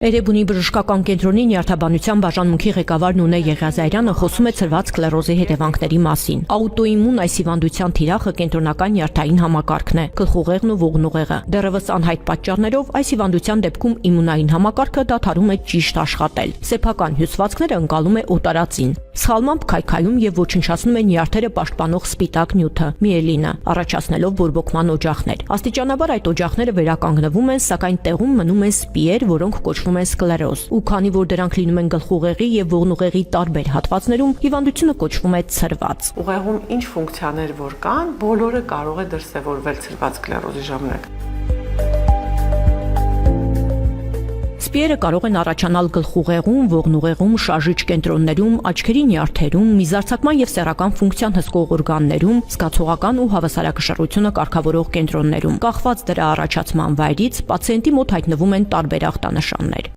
Էրեբունի բժշկական կենտրոնի նյարդաբանության բաժանմունքի ղեկավար Նունե Եղիազարյանը խոսում է ցրված սկլերոզի հետևանքների մասին։ Աուտոիմուն այս հիվանդության թիրախը կենտրոնական նյարդային համակարգն է, գլխուղեղն ու ողնուղեղը։ Դեռևս անհայտ պատճառներով այս հիվանդության դեպքում իմունային համակարգը դադարում է ճիշտ աշխատել։ Սեփական հյուսվածքները ընկալում է օտարածին։ Սխալմամբ քայքայում եւ ոչնչացնում է նյարդերը պաշտպանող սպիտակ նյութը՝ միելինը, առաջացնելով բորբոքման օջախներ։ Աստիճանաբար այդ օջախները վերականգնվում են, սակայն տեղում մնում են սպիեր, որոնք կոչվում են սկլերոզ։ Ու քանի որ դրանք լինում են գլխուղեղի եւ ողնուղեղի տարբեր հատվածներում, հիվանդությունը կոչվում է ցրված։ Ուղեղում ինչ ֆունկցիաներ որ կան, բոլորը կարող է դրսևորվել ցրված սկլերոզի ժամանակ։ Սպիերը կարող են առաջանալ գլխուղեղում, ողնուղեղում, շարժիչ կենտրոններում, աչքերի նյարդերում, միզարձակման եւ սեռական ֆունկցիան հսկող օրգաններում, զգացողական ու հավասարակշռությունը կարգավորող կենտրոններում։ Կախված դրա առաջացման վայրից, պացիենտի մոտ հայտնվում են տարբեր ախտանշաններ։